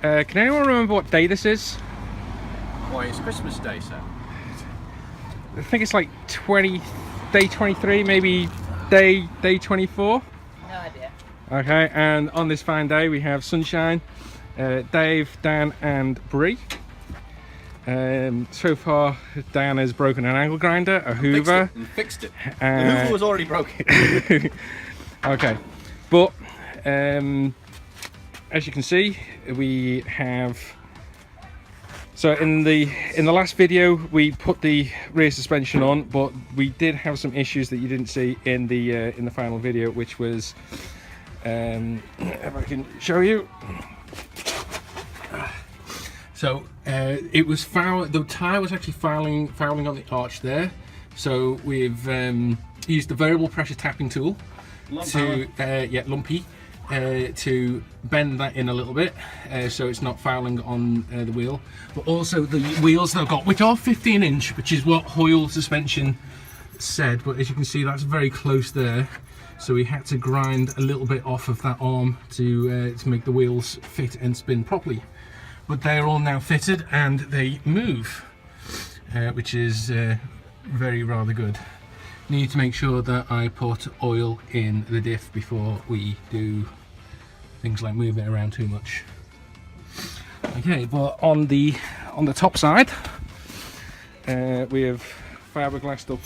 Can anyone remember what day this is? Why, it's Christmas Day, sir. I think it's like day 23, maybe day 24. No idea. Okay, and on this fine day we have sunshine, Dave, Dan and Bree. So far Dan has broken an angle grinder, a hoover. Fixed it. The hoover was already broken. Okay, but as you can see, we have. So in the last video we put the rear suspension on, but we did have some issues that you didn't see in the final video, which was if I can show you. So it was the tyre was actually fouling on the arch there. So we've used the variable pressure tapping tool to lumpy. To bend that in a little bit so it's not fouling on the wheel, but also the wheels that I've got, which are 15-inch, which is what Hoyle suspension said, but as you can see that's very close there, so we had to grind a little bit off of that arm to make the wheels fit and spin properly. But they're all now fitted and they move, which is rather good. Need to make sure that I put oil in the diff before we do things like move it around too much. Okay, but on the top side, we have fiberglassed up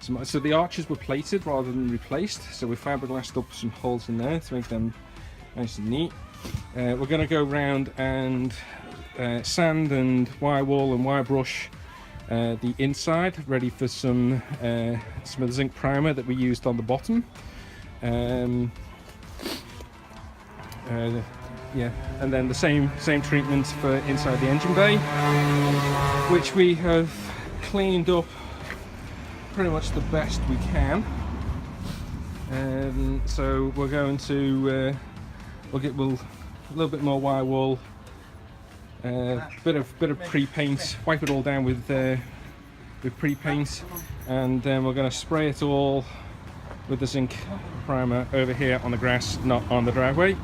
some. So the arches were plated rather than replaced. So we fiberglassed up some holes in there to make them nice and neat. We're going to go around and sand and wire wall and wire brush the inside, ready for some of the zinc primer that we used on the bottom. Yeah, and then the same treatment for inside the engine bay, which we have cleaned up pretty much the best we can. So we're going to we'll a little bit more wire wall, bit of pre-paint, wipe it all down with pre-paint, and then we're going to spray it all with the zinc primer over here on the grass, not on the driveway.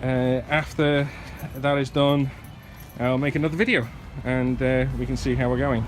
After that is done, I'll make another video and we can see how we're going.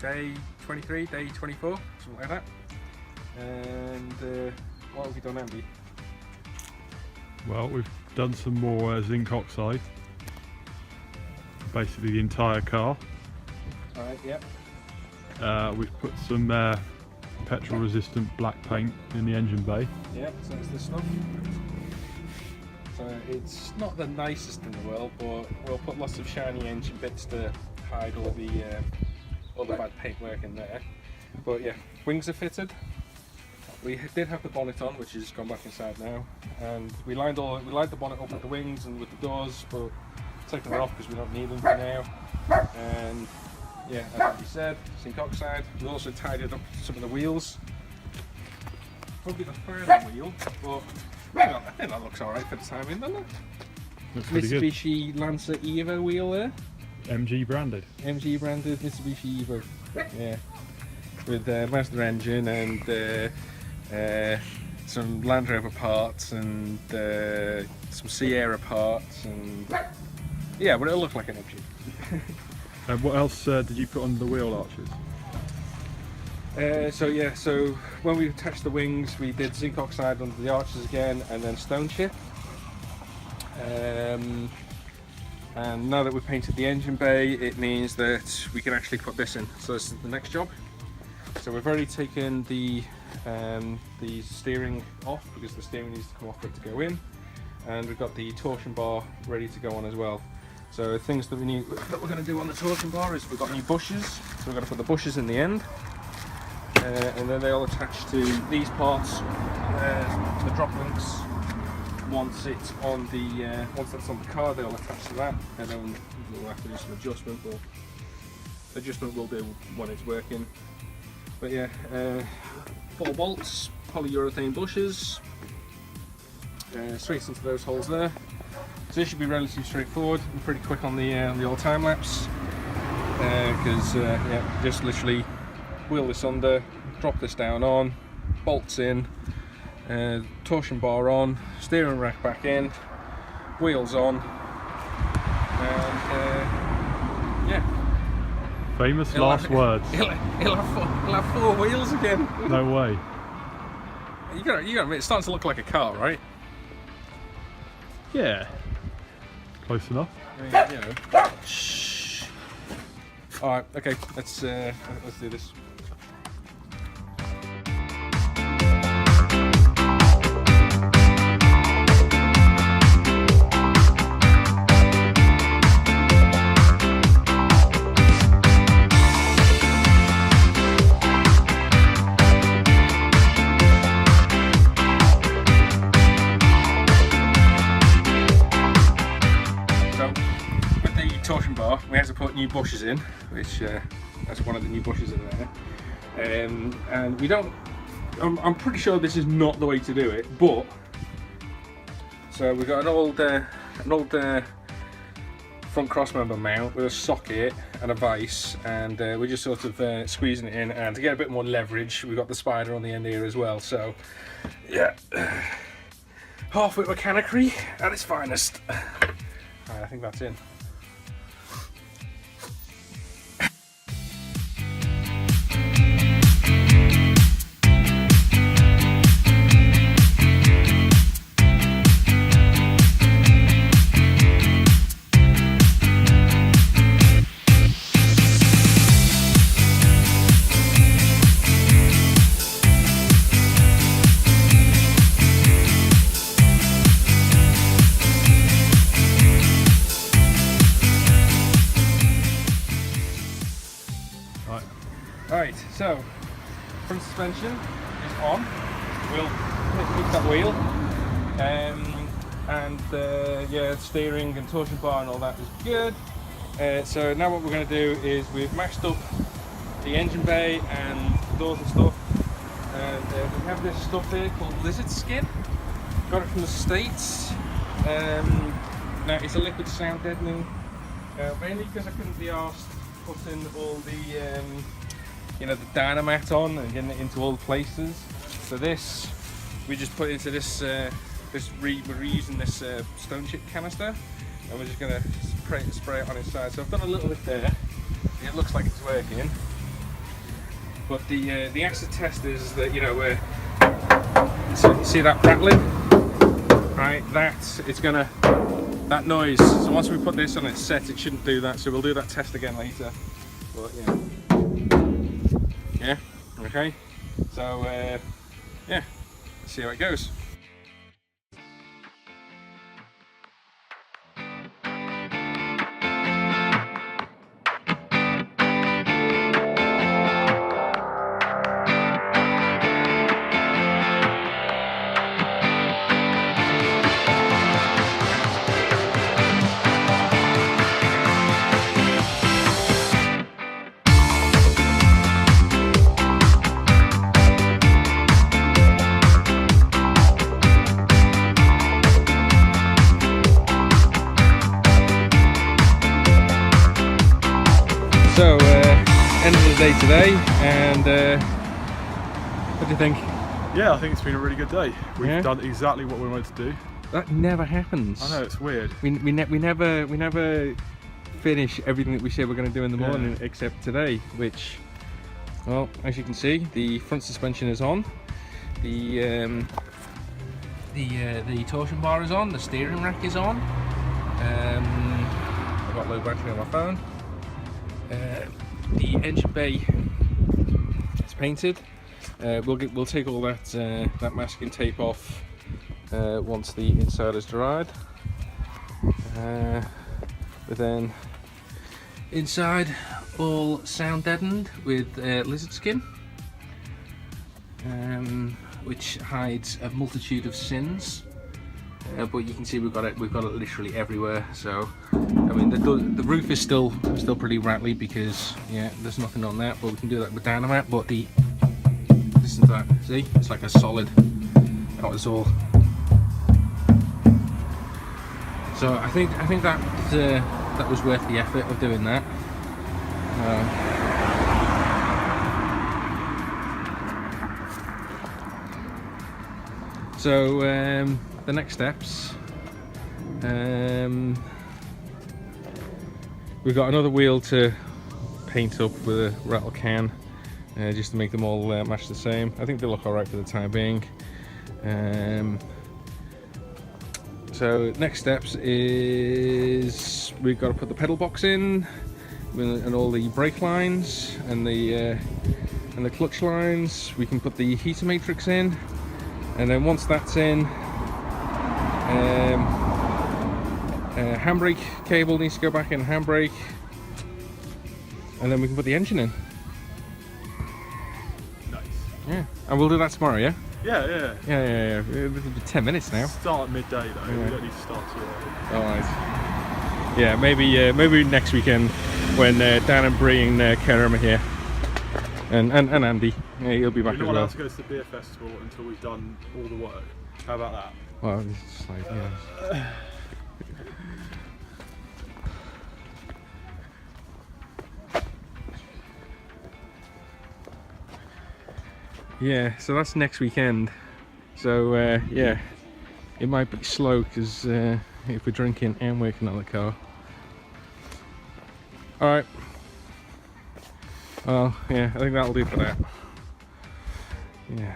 day 23, day 24, something like that. And what have we done, Andy? Well, we've done some more zinc oxide, basically the entire car. Alright, yep. We've put some petrol resistant black paint in the engine bay. Yep, so it's this stuff. So it's not the nicest in the world, but we'll put lots of shiny engine bits to hide all the bad paintwork in there. But yeah, wings are fitted. We did have the bonnet on, which has gone back inside now, and we lined the bonnet up with the wings and with the doors, but taken it off because we don't need them for now. And yeah, as Andy said, zinc oxide. We also tidied up some of the wheels. Probably the further wheel, but I think that looks alright for the time in, doesn't it? Looks pretty good. Mitsubishi Lancer Evo wheel there. MG branded. MG branded Mitsubishi Evo. Yeah. With Mazda engine and some Land Rover parts and some Sierra parts, and yeah, but it'll look like an MG. And what else did you put on the wheel arches? So when we attached the wings, we did zinc oxide under the arches again, and then stone chip. And now that we've painted the engine bay, it means that we can actually put this in. So this is the next job. So we've already taken the steering off, because the steering needs to come off for it to go in, and we've got the torsion bar ready to go on as well. So things that we're going to do on the torsion bar is we've got new bushes, so we're going to put the bushes in the end, and then they all attach to these parts, the drop links. Once that's on the car, they'll attach to that, and then we'll have to do some adjustment. But adjustment we'll do when it's working. But yeah, 4 bolts, polyurethane bushes, straight into those holes there. So this should be relatively straightforward and pretty quick on the old time lapse, because yeah, just literally wheel this under, drop this down on, bolts in, torsion bar on, steering rack back in, wheels on, and yeah. Famous last words. He'll have 4 wheels again. No way. You gotta admit, it's starting to look like a car, right? Yeah. Close enough. I mean, you know. Shh. All right. Okay. Let's do this. Torsion bar, we had to put new bushes in, which that's one of the new bushes in there, and we don't. I'm pretty sure this is not the way to do it, but so we've got an old front crossmember mount with a socket and a vise, and we're just sort of squeezing it in, and to get a bit more leverage, we've got the spider on the end here as well. So yeah, half-wit mechanicry at its finest. I think that's in. Right, so front suspension is on. We'll hit that wheel, and yeah, steering and torsion bar and all that is good. So now what we're going to do is we've mashed up the engine bay and doors and stuff, and we have this stuff here called lizard skin. Got it from the States. Now it's a liquid sound deadening, mainly because I couldn't be arsed putting all the you know, the dynamite on and getting it into all the places. So this, we just put into this, we're reusing this stone chip canister, and we're just gonna spray it on inside. So I've done a little bit there, it looks like it's working. But the acid test is that, you know, where see that rattling, right? That noise. So once we put this on its set, it shouldn't do that. So we'll do that test again later. But yeah, okay. So yeah, let's see how it goes. So, end of the day today, and what do you think? Yeah, I think it's been a really good day. We've Yeah? done exactly what we wanted to do. That never happens. I know, it's weird. We never finish everything that we say we're going to do in the morning, except today, which, well, as you can see, the front suspension is on, the torsion bar is on, the steering rack is on. I've got low battery on my phone. The engine bay is painted. We'll take all that masking tape off once the inside is dried. But then inside, all sound deadened with lizard skin, which hides a multitude of sins. But you can see we've got it literally everywhere. So I mean, the roof is still pretty rattly because, yeah, there's nothing on that, but we can do that with dynamite. But listen to that, see, it's like a solid. That was all. So I think that was worth the effort of doing that. So the next steps, we've got another wheel to paint up with a rattle can, just to make them all match the same. I think they look alright for the time being. So next steps is we've got to put the pedal box in, and all the brake lines and the clutch lines. We can put the heater matrix in, and then once that's in, handbrake cable needs to go back in handbrake, and then we can put the engine in. Nice. Yeah, and we'll do that tomorrow. Yeah. Yeah. It'll be 10 minutes now. Start at midday though. Yeah. We don't need to start too early. All right. Yeah, maybe next weekend when Dan and Bree and Kerem are here, and Andy. Yeah, he'll be back We're as not well. allowed to go to the beer festival until we've done all the work. How about that? Well, it's just like, yeah. Yeah, so that's next weekend. So yeah, it might be slow because if we're drinking and working on the car. All right. Well, yeah, I think that'll do for that. Yeah.